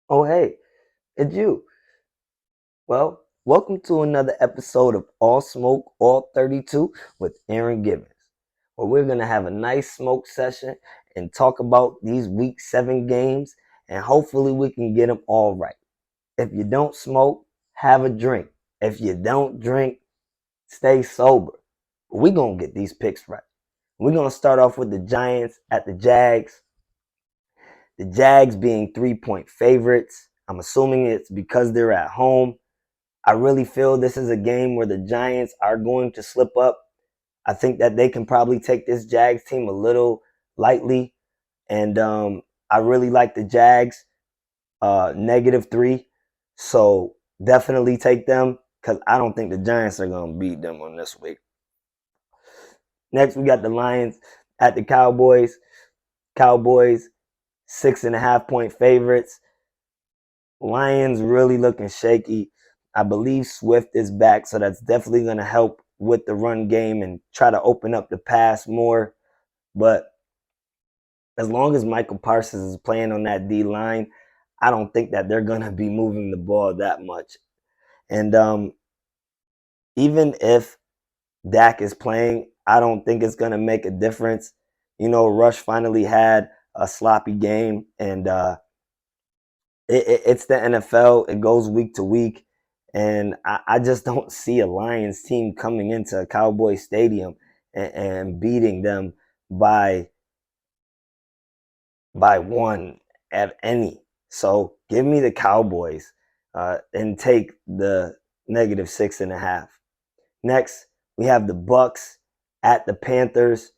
Oh, hey, it's you. Well, welcome to another episode of All Smoke, All 32 with Aaron Gibbons, where we're going to have a nice smoke session and talk about these week 7 games, and hopefully we can get them all right. If you don't smoke, have a drink. If you don't drink, stay sober. But we're going to get these picks right. We're going to start off with the Giants at the Jags. The Jags being 3-point favorites. I'm assuming it's because they're at home. I really feel this is a game where the Giants are going to slip up. I think that they can probably take this Jags team a little lightly. And I really like the Jags, -3. So definitely take them because I don't think the Giants are going to beat them on this week. Next, we got the Lions at the Cowboys. Cowboys, 6.5-point favorites. Lions really looking shaky. I believe Swift is back, so that's definitely going to help with the run game and try to open up the pass more. But as long as Michael Parsons is playing on that D line, I don't think that they're going to be moving the ball that much. And even if Dak is playing, I don't think it's going to make a difference. Rush finally had a sloppy game, and it's the NFL. It goes week to week, and I just don't see a Lions team coming into a Cowboy Stadium and beating them by one at any. So give me the Cowboys and take the -6.5. Next, we have the Bucks at the Panthers.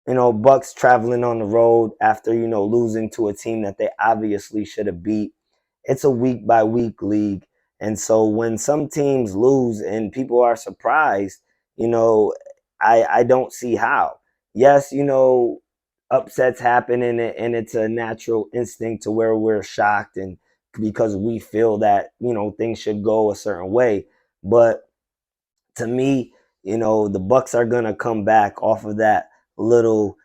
Bucks traveling on the road after, losing to a team that they obviously should have beat. It's a week by week league. And so when some teams lose and people are surprised, you know, I don't see how. Yes, upsets happen and it's a natural instinct to where we're shocked and because we feel that, things should go a certain way. But to me, the Bucks are gonna come back off of that little,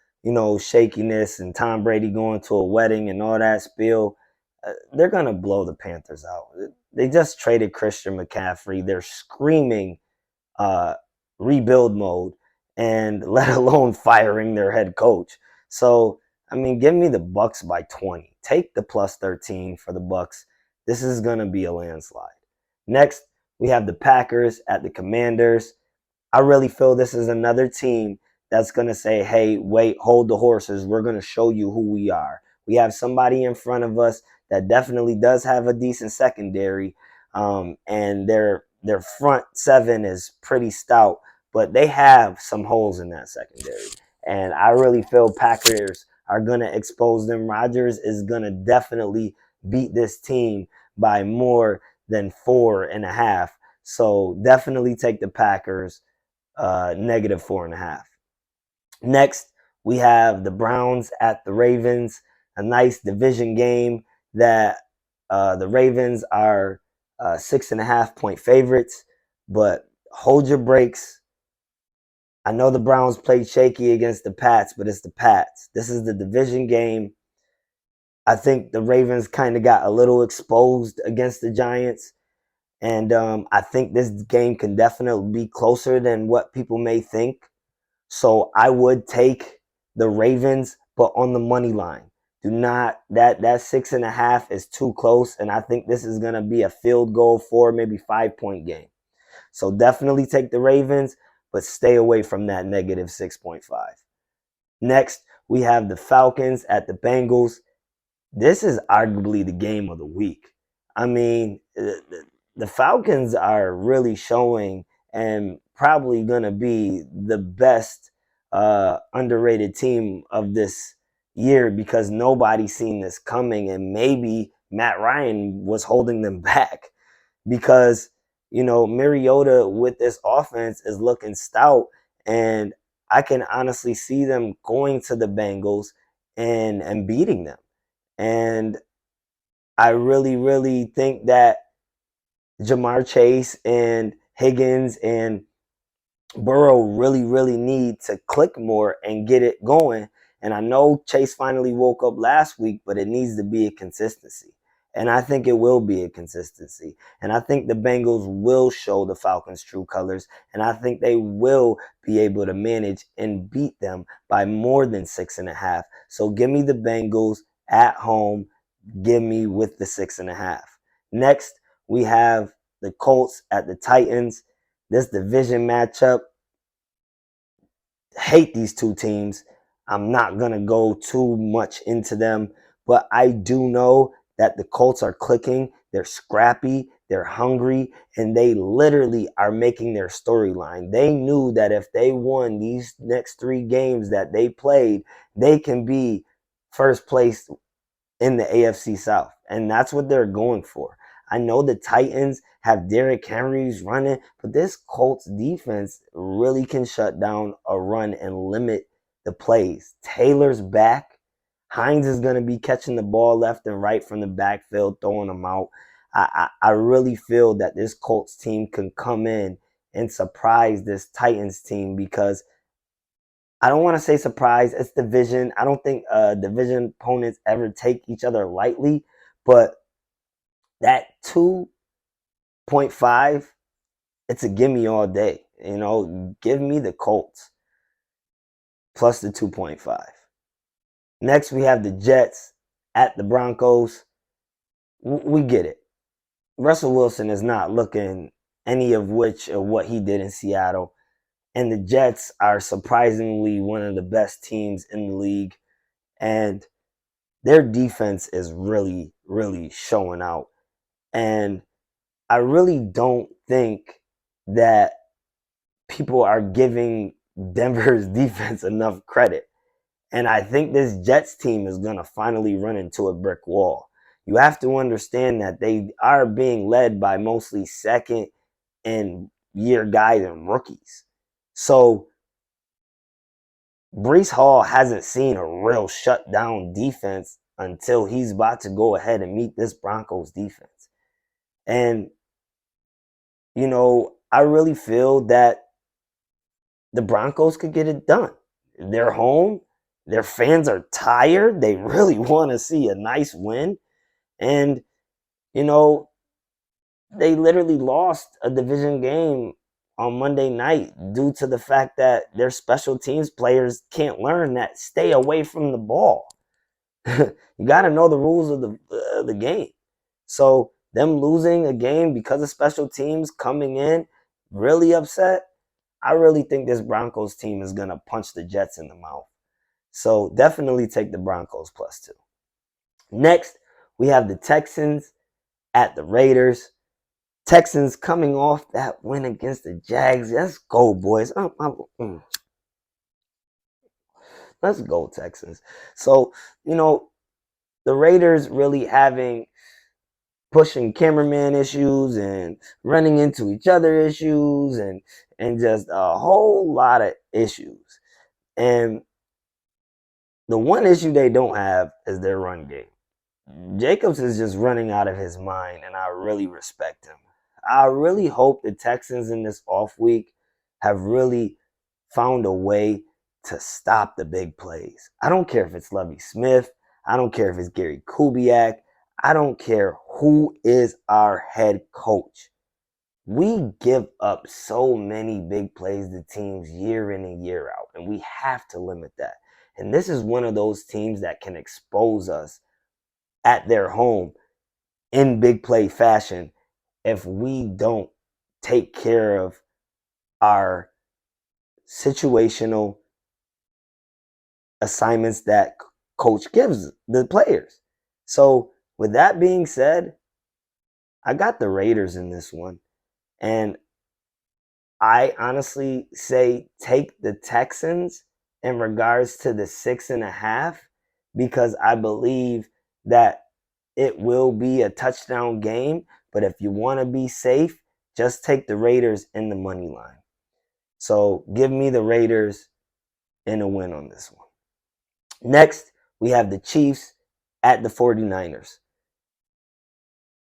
shakiness and Tom Brady going to a wedding and all that spiel. They're gonna blow the Panthers out. They just traded Christian McCaffrey. They're screaming uh, rebuild mode, and let alone firing their head coach. So, I mean, give me the Bucks by 20. Take the +13 for the Bucks. This is gonna be a landslide. Next, we have the Packers at the Commanders. I really feel this is another team that's going to say, hey, wait, hold the horses. We're going to show you who we are. We have somebody in front of us that definitely does have a decent secondary, and their front seven is pretty stout, but they have some holes in that secondary. And I really feel Packers are going to expose them. Rodgers is going to definitely beat this team by more than 4.5. So definitely take the Packers, -4.5. Next, we have the Browns at the Ravens, a nice division game that the Ravens are 6.5-point favorites, but hold your brakes. I know the Browns played shaky against the Pats, but it's the Pats. This is the division game. I think the Ravens kind of got a little exposed against the Giants. And I think this game can definitely be closer than what people may think. So I would take the Ravens, but on the money line. Do not that 6.5 is too close, and I think this is gonna be a field goal, 4, maybe 5-point game. So definitely take the Ravens, but stay away from that -6.5. Next, we have the Falcons at the Bengals. This is arguably the game of the week. I mean, the Falcons are really showing and probably going to be the best underrated team of this year because nobody's seen this coming, and maybe Matt Ryan was holding them back because Mariota with this offense is looking stout, and I can honestly see them going to the Bengals and beating them. And I really, really think that Jamar Chase and Higgins and Burrow really, really need to click more and get it going. And I know Chase finally woke up last week, but it needs to be a consistency. And I think it will be a consistency. And I think the Bengals will show the Falcons' true colors. And I think they will be able to manage and beat them by more than 6.5. So give me the Bengals at home. Give me with the 6.5. Next, we have the Colts at the Titans. This division matchup, hate these two teams. I'm not going to go too much into them, but I do know that the Colts are clicking. They're scrappy, they're hungry, and they literally are making their storyline. They knew that if they won these next 3 games that they played, they can be first place in the AFC South. And that's what they're going for. I know the Titans have Derrick Henry's running, but this Colts defense really can shut down a run and limit the plays. Taylor's back. Hines is going to be catching the ball left and right from the backfield, throwing them out. I really feel that this Colts team can come in and surprise this Titans team because I don't want to say surprise. It's division. I don't think division opponents ever take each other lightly, but that 2.5, it's a gimme all day. Give me the Colts plus the 2.5. Next, we have the Jets at the Broncos. We get it. Russell Wilson is not looking any of what he did in Seattle. And the Jets are surprisingly one of the best teams in the league. And their defense is really, really showing out. And I really don't think that people are giving Denver's defense enough credit. And I think this Jets team is going to finally run into a brick wall. You have to understand that they are being led by mostly second and year guys and rookies. So Breece Hall hasn't seen a real shutdown defense until he's about to go ahead and meet this Broncos defense. And, I really feel that the Broncos could get it done. They're home. Their fans are tired. They really want to see a nice win. And, they literally lost a division game on Monday night due to the fact that their special teams players can't learn that stay away from the ball. You got to know the rules of the game. So them losing a game because of special teams coming in really upset. I really think this Broncos team is going to punch the Jets in the mouth. So definitely take the Broncos plus 2. Next, we have the Texans at the Raiders. Texans coming off that win against the Jags. Let's go, boys. Let's go, Texans. So, the Raiders really pushing cameraman issues and running into each other issues and just a whole lot of issues. And the one issue they don't have is their run game. Jacobs is just running out of his mind, and I really respect him. I really hope the Texans in this off week have really found a way to stop the big plays. I don't care if it's Lovie Smith. I don't care if it's Gary Kubiak. I don't care who is our head coach. We give up so many big plays to teams year in and year out, and we have to limit that. And this is one of those teams that can expose us at their home in big play fashion if we don't take care of our situational assignments that coach gives the players. So with that being said, I got the Raiders in this one. And I honestly say take the Texans in regards to the 6.5 because I believe that it will be a touchdown game. But if you want to be safe, just take the Raiders in the money line. So give me the Raiders in a win on this one. Next, we have the Chiefs at the 49ers.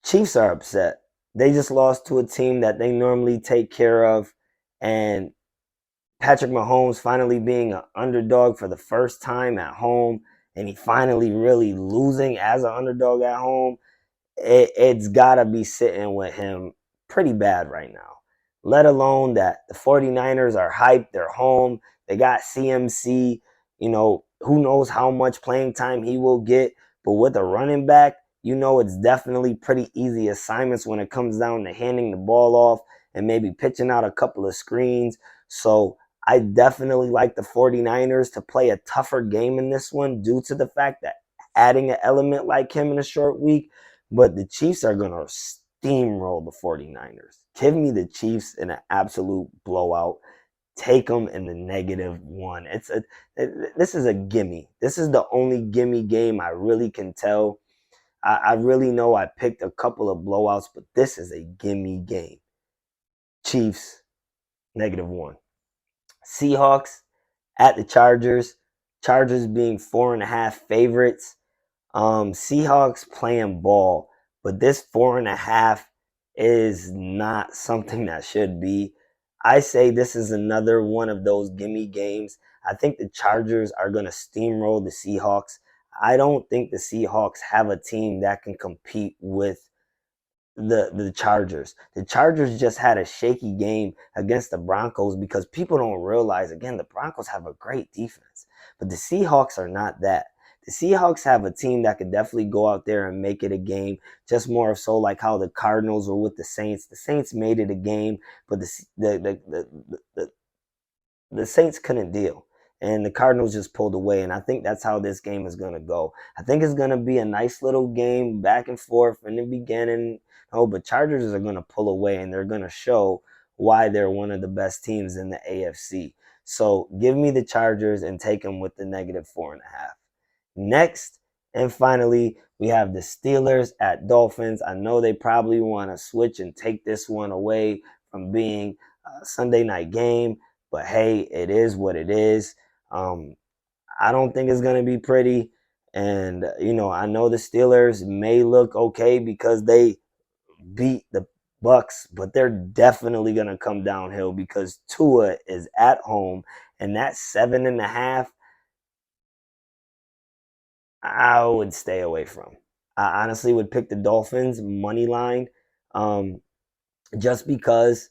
Chiefs are upset. They just lost to a team that they normally take care of. And Patrick Mahomes finally being an underdog for the first time at home. And he finally really losing as an underdog at home. it's got to be sitting with him pretty bad right now. Let alone that the 49ers are hyped, they're home, they got CMC, who knows how much playing time he will get, but with a running back, it's definitely pretty easy assignments when it comes down to handing the ball off and maybe pitching out a couple of screens. So I definitely like the 49ers to play a tougher game in this one due to the fact that adding an element like him in a short week, but the Chiefs are going to steamroll the 49ers. Give me the Chiefs in an absolute blowout. Take them in the -1. This is a gimme. This is the only gimme game I really can tell. I really know I picked a couple of blowouts, but this is a gimme game. Chiefs -1. Seahawks at the Chargers. Chargers being 4.5 favorites. Seahawks playing ball, but this 4.5 is not something that should be. I say this is another one of those gimme games. I think the Chargers are going to steamroll the Seahawks. I don't think the Seahawks have a team that can compete with the Chargers. The Chargers just had a shaky game against the Broncos because people don't realize, again, the Broncos have a great defense, but the Seahawks are not that. The Seahawks have a team that could definitely go out there and make it a game, just more so like how the Cardinals were with the Saints. The Saints made it a game, but the Saints couldn't deal. And the Cardinals just pulled away. And I think that's how this game is going to go. I think it's going to be a nice little game back and forth in the beginning. But Chargers are going to pull away and they're going to show why they're one of the best teams in the AFC. So give me the Chargers and take them with the -4.5. Next, and finally, we have the Steelers at Dolphins. I know they probably want to switch and take this one away from being a Sunday night game, but hey, it is what it is. I don't think it's going to be pretty. And, I know the Steelers may look okay because they beat the Bucks, but they're definitely going to come downhill because Tua is at home. And that 7.5, I would stay away from. I honestly would pick the Dolphins money line, just because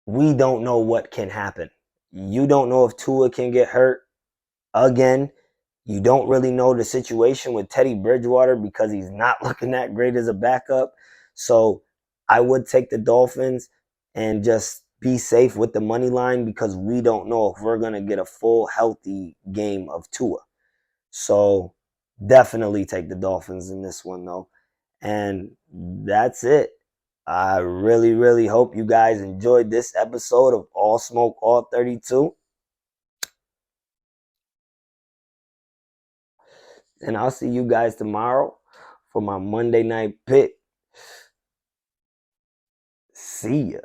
we don't know what can happen. You don't know if Tua can get hurt again. You don't really know the situation with Teddy Bridgewater because he's not looking that great as a backup. So I would take the Dolphins and just be safe with the money line because we don't know if we're going to get a full healthy game of Tua. So definitely take the Dolphins in this one, though. And that's it. I really, really hope you guys enjoyed this episode of All Smoke, All 32. And I'll see you guys tomorrow for my Monday night pick. See ya.